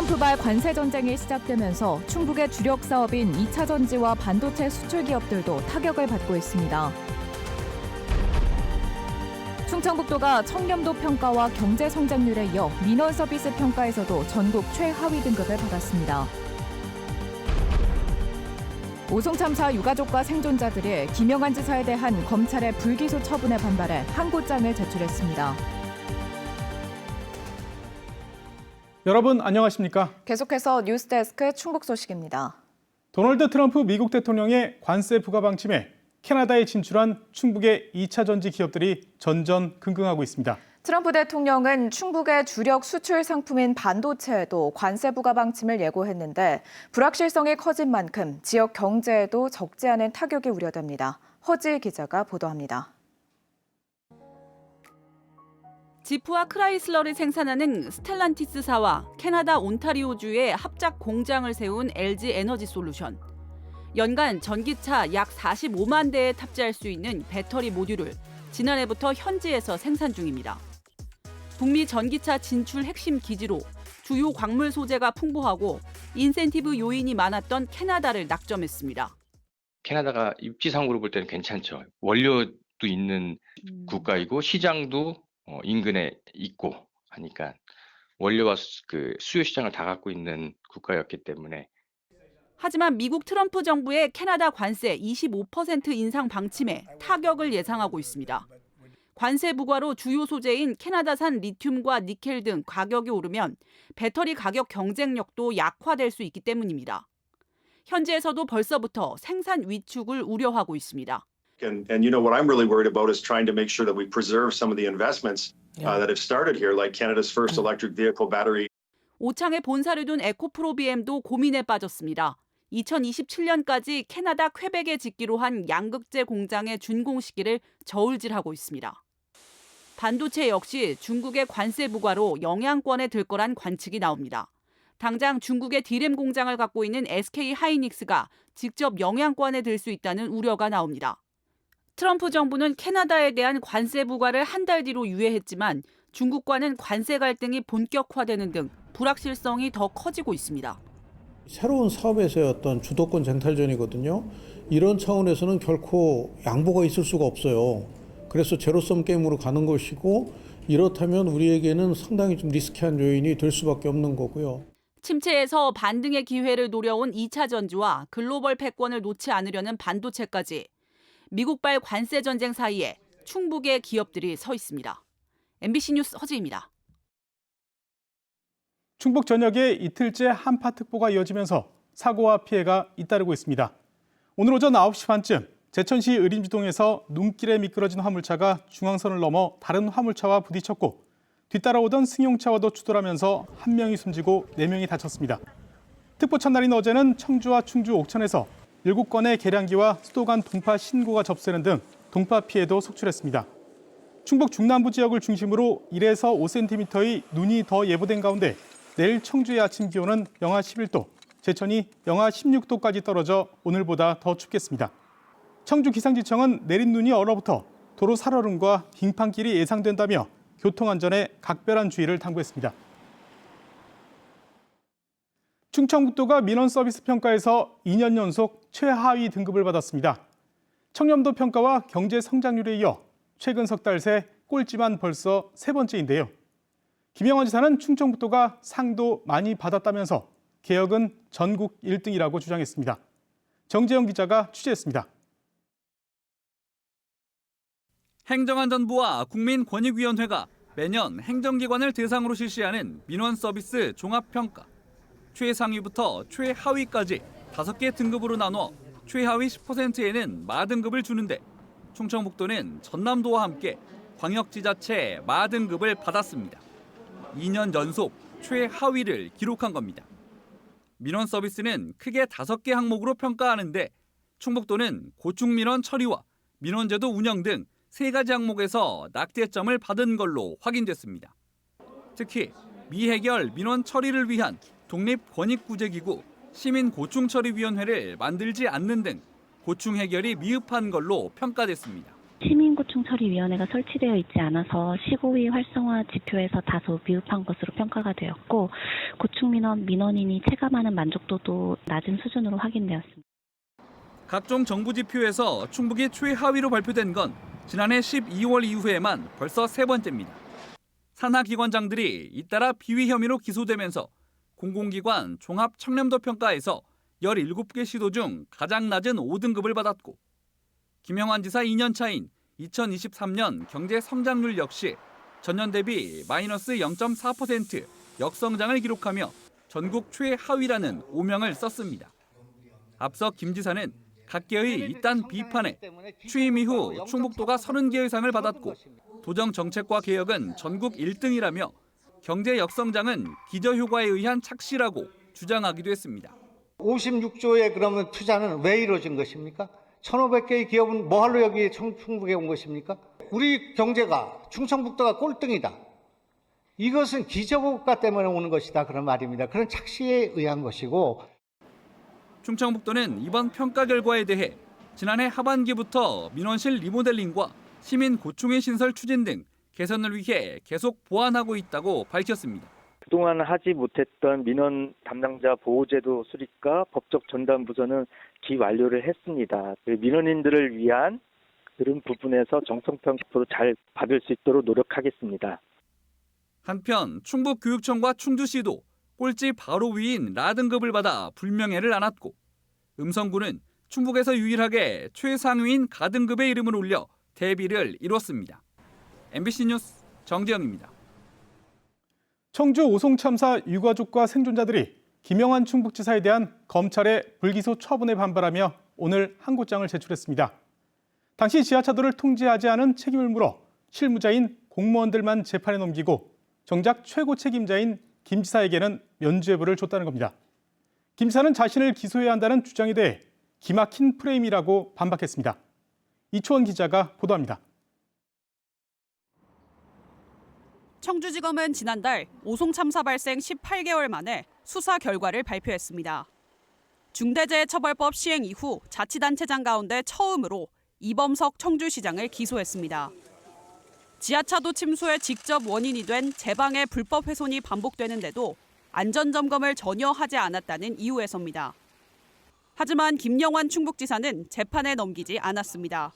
트럼프발 관세 전쟁이 시작되면서 충북의 주력 사업인 2차 전지와 반도체 수출 기업들도 타격을 받고 있습니다. 충청북도가 청렴도 평가와 경제 성장률에 이어 민원 서비스 평가에서도 전국 최하위 등급을 받았습니다. 오송 참사 유가족과 생존자들이 김영한 지사에 대한 검찰의 불기소 처분에 반발해 항고장을 제출했습니다. 여러분 안녕하십니까? 계속해서 뉴스데스크 충북 소식입니다. 도널드 트럼프 미국 대통령의 관세 부과 방침에 캐나다에 진출한 충북의 2차 전지 기업들이 전전긍긍하고 있습니다. 트럼프 대통령은 충북의 주력 수출 상품인 반도체에도 관세 부과 방침을 예고했는데 불확실성이 커진 만큼 지역 경제에도 적지 않은 타격이 우려됩니다. 허지 기자가 보도합니다. 지프와 크라이슬러를 생산하는 스텔란티스사와 캐나다 온타리오주의 합작 공장을 세운 LG 에너지 솔루션. 연간 전기차 약 45만 대에 탑재할 수 있는 배터리 모듈을 지난해부터 현지에서 생산 중입니다. 북미 전기차 진출 핵심 기지로 주요 광물 소재가 풍부하고 인센티브 요인이 많았던 캐나다를 낙점했습니다. 캐나다가 입지상으로 볼 때는 괜찮죠. 원료도 있는 국가이고 시장도 인근에 있고 하니까 원료와 수요 시장을 다 갖고 있는 국가였기 때문에. 하지만 미국 트럼프 정부의 캐나다 관세 25% 인상 방침에 타격을 예상하고 있습니다. 관세 부과로 주요 소재인 캐나다산 리튬과 니켈 등 가격이 오르면 배터리 가격 경쟁력도 약화될 수 있기 때문입니다. 현지에서도 벌써부터 생산 위축을 우려하고 있습니다. And you know what I'm really worried about is trying to make sure that we preserve some of the investments that have started here, like Canada's first electric vehicle battery. 오창에 본사를 둔 에코프로비엠도 고민에 빠졌습니다. 2027년까지 캐나다 퀘벡에 짓기로 한 양극재 공장의 준공 시기를 저울질하고 있습니다. 반도체 역시 중국의 관세 부과로 영향권에 들 거란 관측이 나옵니다. 당장 중국의 디램 공장을 갖고 있는 SK 하이닉스가 직접 영향권에 들 수 있다는 우려가 나옵니다. 트럼프 정부는 캐나다에 대한 관세 부과를 한 달 뒤로 유예했지만 중국과는 관세 갈등이 본격화되는 등 불확실성이 더 커지고 있습니다. 새로운 사업에서의 어떤 주도권 쟁탈전이거든요. 이런 차원에서는 결코 양보가 있을 수가 없어요. 그래서 제로섬 게임으로 가는 것이고 이렇다면 우리에게는 상당히 좀 리스키한 요인이 될 수밖에 없는 거고요. 침체에서 반등의 기회를 노려온 2차 전지와 글로벌 패권을 놓지 않으려는 반도체까지 미국발 관세 전쟁 사이에 충북의 기업들이 서 있습니다. MBC 뉴스 허지입니다. 충북 전역에 이틀째 한파특보가 이어지면서 사고와 피해가 잇따르고 있습니다. 오늘 오전 9시 반쯤 제천시 의림주동에서 눈길에 미끄러진 화물차가 중앙선을 넘어 다른 화물차와 부딪혔고 뒤따라오던 승용차와도 추돌하면서 한 명이 숨지고 4명이 다쳤습니다. 특보 첫날인 어제는 청주와 충주 옥천에서 7건의 계량기와 수도관 동파 신고가 접수되는 등 동파 피해도 속출했습니다. 충북 중남부 지역을 중심으로 1에서 5cm의 눈이 더 예보된 가운데 내일 청주의 아침 기온은 영하 11도, 제천이 영하 16도까지 떨어져 오늘보다 더 춥겠습니다. 청주 기상지청은 내린 눈이 얼어붙어 도로 살얼음과 빙판길이 예상된다며 교통안전에 각별한 주의를 당부했습니다. 충청북도가 민원 서비스 평가에서 2년 연속 최하위 등급을 받았습니다. 청렴도 평가와 경제 성장률에 이어 최근 석 달 새 꼴찌만 벌써 3번째인데요. 김영한 지사는 충청북도가 상도 많이 받았다면서 개혁은 전국 1등이라고 주장했습니다. 정재영 기자가 취재했습니다. 행정안전부와 국민권익위원회가 매년 행정기관을 대상으로 실시하는 민원 서비스 종합평가. 최상위부터 최하위까지 5개 등급으로 나눠 최하위 10%에는 마등급을 주는데 충청북도는 전남도와 함께 광역지자체 마등급을 받았습니다. 2년 연속 최하위를 기록한 겁니다. 민원 서비스는 크게 5개 항목으로 평가하는데 충북도는 고충민원 처리와 민원제도 운영 등 3가지 항목에서 낙제점을 받은 걸로 확인됐습니다. 특히 미해결 민원 처리를 위한 독립권익구제기구 시민고충처리위원회를 만들지 않는 등 고충 해결이 미흡한 걸로 평가됐습니다. 시민고충 처리위원회가 설치되어 있지 않아서 시고위 활성화 지표에서 다소 미흡한 것으로 평가가 되었고 고충 민원인이 체감하는 만족도도 낮은 수준으로 확인되었습니다. 각종 정부 지표에서 충북이 최하위로 발표된 건 지난해 12월 이후에만 벌써 세 번째입니다. 산하 기관장들이 잇따라 비위 혐의로 기소되면서 공공기관 종합 청렴도 평가에서 17개 시도 중 가장 낮은 5등급을 받았고 김영환 지사 2년 차인 2023년 경제 성장률 역시 전년 대비 마이너스 0.4% 역성장을 기록하며 전국 최하위라는 오명을 썼습니다. 앞서 김 지사는 각계의 이딴 비판에 취임 이후 충북도가 30개의 상을 받았고 도정 정책과 개혁은 전국 1등이라며 경제 역성장은 기저효과에 의한 착시라고 주장하기도 했습니다. 56조의 그러면 투자는 왜 이루어진 것입니까? 1,500개의 기업은 뭐하러 여기 충북에 온 것입니까? 우리 경제가 충청북도가 꼴등이다. 이것은 기저효과 때문에 오는 것이다 그런 말입니다. 그런 착시에 의한 것이고. 충청북도는 이번 평가 결과에 대해 지난해 하반기부터 민원실 리모델링과 시민 고충의 신설 추진 등 개선을 위해 계속 보완하고 있다고 밝혔습니다. 그동안 하지 못했던 민원 담당자 보호제도 수립과 법적 전담 부서는 기완료를 했습니다. 민원인들을 위한 그런 부분에서 정성평가도 잘 받을 수 있도록 노력하겠습니다. 한편 충북교육청과 충주시도 꼴찌 바로 위인 라등급을 받아 불명예를 안았고 음성군은 충북에서 유일하게 최상위인 가등급의 이름을 올려 대비를 이뤘습니다. MBC 뉴스 정지영입니다. 청주 오송 참사 유가족과 생존자들이 김영환 충북지사에 대한 검찰의 불기소 처분에 반발하며 오늘 항고장을 제출했습니다. 당시 지하차도를 통제하지 않은 책임을 물어 실무자인 공무원들만 재판에 넘기고 정작 최고 책임자인 김 지사에게는 면죄부를 줬다는 겁니다. 김 지사는 자신을 기소해야 한다는 주장에 대해 기막힌 프레임이라고 반박했습니다. 이초원 기자가 보도합니다. 청주지검은 지난달 오송 참사 발생 18개월 만에 수사 결과를 발표했습니다. 중대재해처벌법 시행 이후 자치단체장 가운데 처음으로 이범석 청주시장을 기소했습니다. 지하차도 침수의 직접 원인이 된 제방의 불법 훼손이 반복되는데도 안전점검을 전혀 하지 않았다는 이유에서입니다. 하지만 김영환 충북지사는 재판에 넘기지 않았습니다.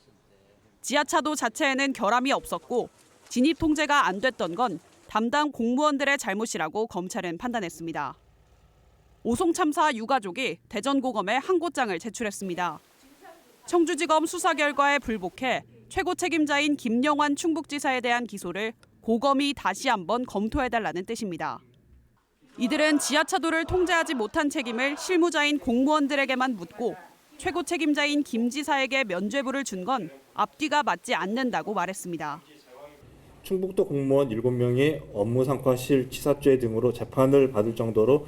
지하차도 자체에는 결함이 없었고 진입 통제가 안 됐던 건 담당 공무원들의 잘못이라고 검찰은 판단했습니다. 오송 참사 유가족이 대전고검에 항고장을 제출했습니다. 청주지검 수사 결과에 불복해 최고 책임자인 김영환 충북지사에 대한 기소를 고검이 다시 한번 검토해달라는 뜻입니다. 이들은 지하차도를 통제하지 못한 책임을 실무자인 공무원들에게만 묻고 최고 책임자인 김 지사에게 면죄부를 준 건 앞뒤가 맞지 않는다고 말했습니다. 충북도 공무원 7명이 업무상과실 치사죄 등으로 재판을 받을 정도로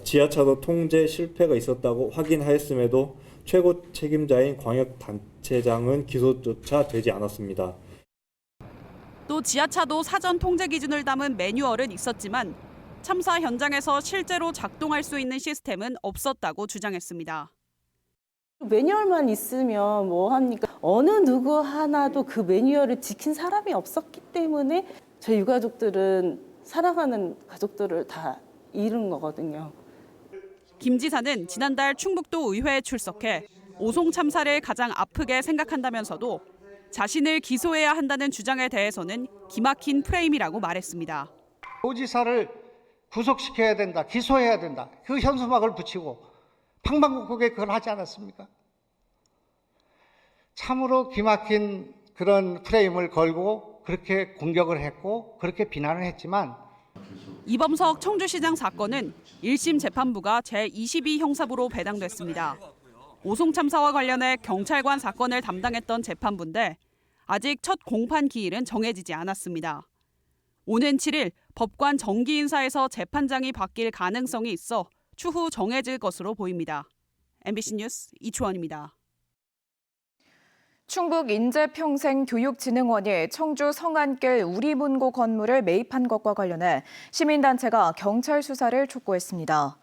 지하차도 통제 실패가 있었다고 확인하였음에도 최고 책임자인 광역단체장은 기소조차 되지 않았습니다. 또 지하차도 사전 통제 기준을 담은 매뉴얼은 있었지만 참사 현장에서 실제로 작동할 수 있는 시스템은 없었다고 주장했습니다. 매뉴얼만 있으면 뭐 합니까? 어느 누구 하나도 그 매뉴얼을 지킨 사람이 없었기 때문에 저희 유가족들은 살아가는 가족들을 다 잃은 거거든요. 김 지사는 지난달 충북도 의회에 출석해 오송 참사를 가장 아프게 생각한다면서도 자신을 기소해야 한다는 주장에 대해서는 기막힌 프레임이라고 말했습니다. 도지사를 구속시켜야 된다, 기소해야 된다. 그 현수막을 붙이고 방방곡곡에 그걸 하지 않았습니까? 참으로 기막힌 그런 프레임을 걸고 그렇게 공격을 했고 그렇게 비난을 했지만 이범석 청주시장 사건은 1심 재판부가 제22 형사부로 배당됐습니다. 오송 참사와 관련해 경찰관 사건을 담당했던 재판부인데 아직 첫 공판 기일은 정해지지 않았습니다. 오는 7일 법관 정기 인사에서 재판장이 바뀔 가능성이 있어 추후 정해질 것으로 보입니다. MBC 뉴스 이초원입니다. 충북 인재평생교육진흥원이 청주 성안길 우리문고 건물을 매입한 것과 관련해 시민단체가 경찰 수사를 촉구했습니다.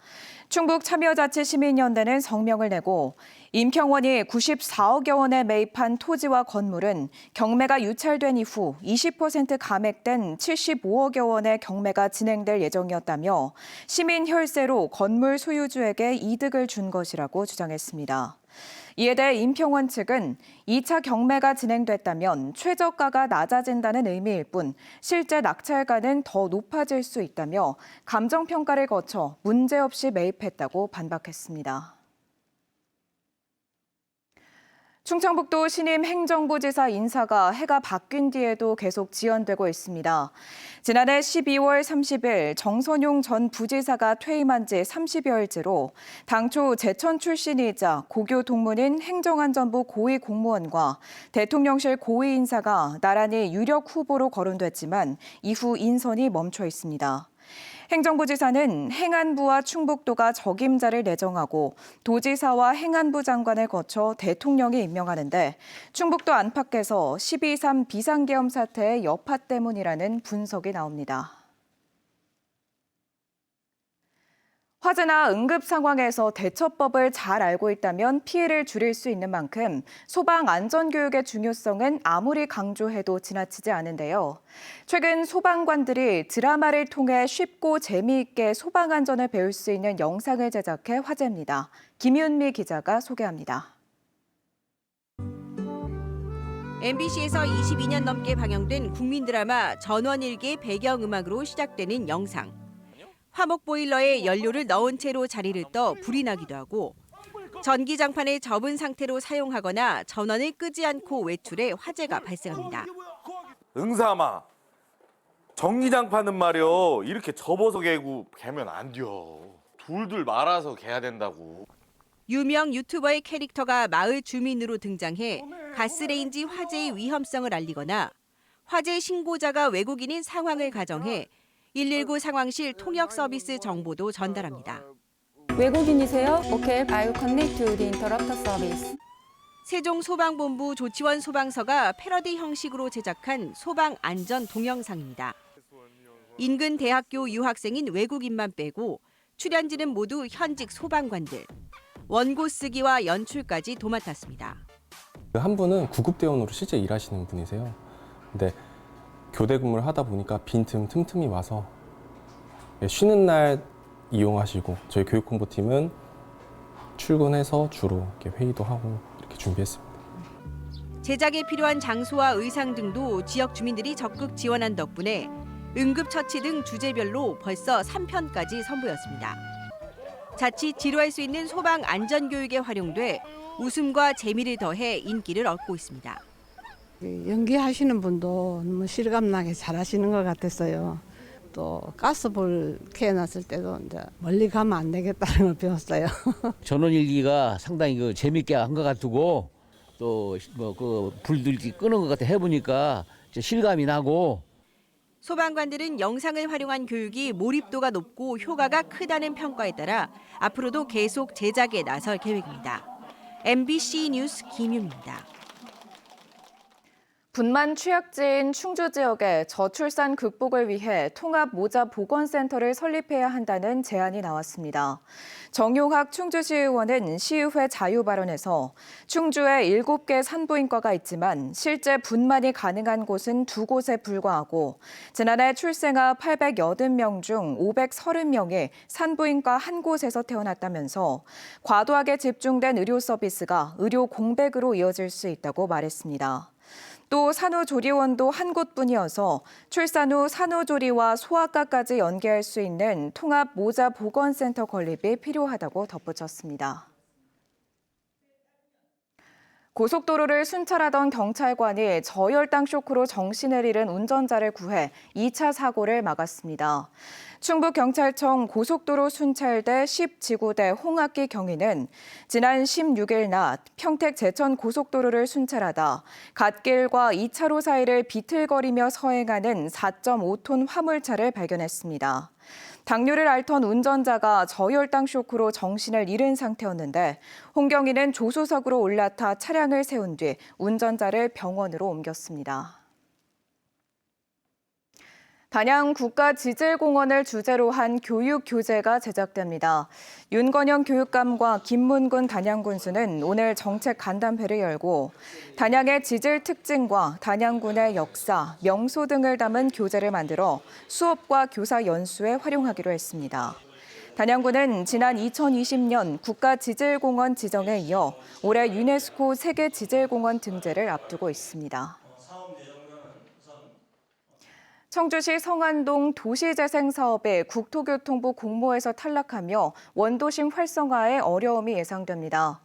충북 참여자치시민연대는 성명을 내고 임평원이 94억여 원에 매입한 토지와 건물은 경매가 유찰된 이후 20% 감액된 75억여 원의 경매가 진행될 예정이었다며 시민 혈세로 건물 소유주에게 이득을 준 것이라고 주장했습니다. 이에 대해 임평원 측은 2차 경매가 진행됐다면 최저가가 낮아진다는 의미일 뿐 실제 낙찰가는 더 높아질 수 있다며 감정평가를 거쳐 문제없이 매입했다고 반박했습니다. 충청북도 신임 행정부지사 인사가 해가 바뀐 뒤에도 계속 지연되고 있습니다. 지난해 12월 30일 정선용 전 부지사가 퇴임한 지 30여일째로 당초 제천 출신이자 고교 동문인 행정안전부 고위 공무원과 대통령실 고위 인사가 나란히 유력 후보로 거론됐지만 이후 인선이 멈춰 있습니다. 행정부지사는 행안부와 충북도가 적임자를 내정하고 도지사와 행안부 장관을 거쳐 대통령이 임명하는데 충북도 안팎에서 12.3 비상계엄 사태의 여파 때문이라는 분석이 나옵니다. 화재나 응급 상황에서 대처법을 잘 알고 있다면 피해를 줄일 수 있는 만큼 소방 안전교육의 중요성은 아무리 강조해도 지나치지 않은데요. 최근 소방관들이 드라마를 통해 쉽고 재미있게 소방 안전을 배울 수 있는 영상을 제작해 화제입니다. 김윤미 기자가 소개합니다. MBC에서 22년 넘게 방영된 국민 드라마 전원일기의 배경음악으로 시작되는 영상. 화목 보일러에 연료를 넣은 채로 자리를 떠 불이 나기도 하고 전기장판을 접은 상태로 사용하거나 전원을 끄지 않고 외출해 화재가 발생합니다. 응삼아, 전기장판은 말이요 이렇게 접어서 개면 안 돼요. 둘둘 말아서 개야 된다고. 유명 유튜버의 캐릭터가 마을 주민으로 등장해 가스레인지 화재의 위험성을 알리거나 화재 신고자가 외국인인 상황을 가정해 119 상황실 통역 서비스 정보도 전달합니다. 외국인이세요? 오케이, I will connect to the interrupter service. 세종소방본부 조치원 소방서가 패러디 형식으로 제작한 소방 안전 동영상입니다. 인근 대학교 유학생인 외국인만 빼고 출연진은 모두 현직 소방관들. 원고 쓰기와 연출까지 도맡았습니다. 한 분은 구급대원으로 실제 일하시는 분이세요. 근데 교대 근무를 하다 보니까 빈틈 틈틈이 와서 쉬는 날 이용하시고 저희 교육홍보팀은 출근해서 주로 이렇게 회의도 하고 이렇게 준비했습니다. 제작에 필요한 장소와 의상 등도 지역 주민들이 적극 지원한 덕분에 응급처치 등 주제별로 벌써 3편까지 선보였습니다. 자칫 지루할 수 있는 소방 안전교육에 활용돼 웃음과 재미를 더해 인기를 얻고 있습니다. 연기하시는 분도 너무 실감나게 잘하시는 것 같았어요. 또 가스불 캐놨을 때도 이제 멀리 가면 안 되겠다는 걸 배웠어요. 전원일기가 상당히 재밌게 한 것 같고 또 뭐 불들 끄는 것 같아 해보니까 실감이 나고. 소방관들은 영상을 활용한 교육이 몰입도가 높고 효과가 크다는 평가에 따라 앞으로도 계속 제작에 나설 계획입니다. MBC 뉴스 김윤입니다. 분만 취약지인 충주 지역에 저출산 극복을 위해 통합 모자 보건센터를 설립해야 한다는 제안이 나왔습니다. 정용학 충주시의원은 시의회 자유 발언에서 충주에 7개 산부인과가 있지만 실제 분만이 가능한 곳은 2곳에 불과하고 지난해 출생아 880명 중 530명이 산부인과 한 곳에서 태어났다면서 과도하게 집중된 의료 서비스가 의료 공백으로 이어질 수 있다고 말했습니다. 또 산후조리원도 한 곳뿐이어서 출산 후 산후조리와 소아과까지 연계할 수 있는 통합 모자 보건센터 건립이 필요하다고 덧붙였습니다. 고속도로를 순찰하던 경찰관이 저혈당 쇼크로 정신을 잃은 운전자를 구해 2차 사고를 막았습니다. 충북경찰청 고속도로 순찰대 10지구대 홍학기 경위는 지난 16일 낮 평택 제천 고속도로를 순찰하다 갓길과 2차로 사이를 비틀거리며 서행하는 4.5톤 화물차를 발견했습니다. 당뇨를 앓던 운전자가 저혈당 쇼크로 정신을 잃은 상태였는데 홍 경위는 조수석으로 올라타 차량을 세운 뒤 운전자를 병원으로 옮겼습니다. 단양 국가지질공원을 주제로 한 교육 교재가 제작됩니다. 윤건영 교육감과 김문근 단양군수는 오늘 정책 간담회를 열고 단양의 지질 특징과 단양군의 역사, 명소 등을 담은 교재를 만들어 수업과 교사 연수에 활용하기로 했습니다. 단양군은 지난 2020년 국가지질공원 지정에 이어 올해 유네스코 세계지질공원 등재를 앞두고 있습니다. 청주시 성안동 도시재생사업에 국토교통부 공모에서 탈락하며 원도심 활성화에 어려움이 예상됩니다.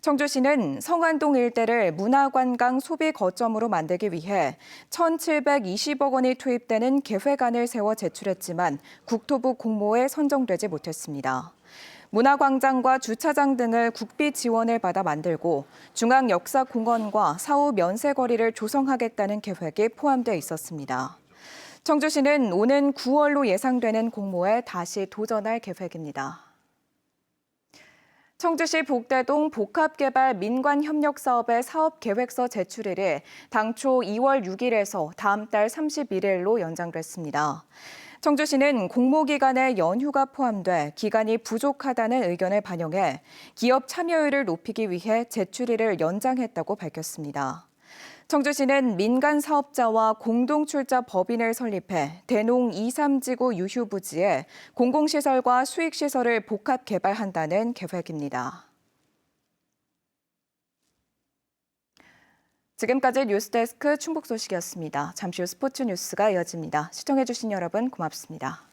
청주시는 성안동 일대를 문화관광 소비 거점으로 만들기 위해 1,720억 원이 투입되는 계획안을 세워 제출했지만 국토부 공모에 선정되지 못했습니다. 문화광장과 주차장 등을 국비 지원을 받아 만들고 중앙역사공원과 사후 면세거리를 조성하겠다는 계획이 포함돼 있었습니다. 청주시는 오는 9월로 예상되는 공모에 다시 도전할 계획입니다. 청주시 복대동 복합개발 민관협력사업의 사업계획서 제출일이 당초 2월 6일에서 다음 달 31일로 연장됐습니다. 청주시는 공모기간에 연휴가 포함돼 기간이 부족하다는 의견을 반영해 기업 참여율을 높이기 위해 제출일을 연장했다고 밝혔습니다. 청주시는 민간 사업자와 공동출자 법인을 설립해 대농 2, 3지구 유휴 부지에 공공시설과 수익시설을 복합 개발한다는 계획입니다. 지금까지 뉴스데스크 충북 소식이었습니다. 잠시 후 스포츠 뉴스가 이어집니다. 시청해주신 여러분 고맙습니다.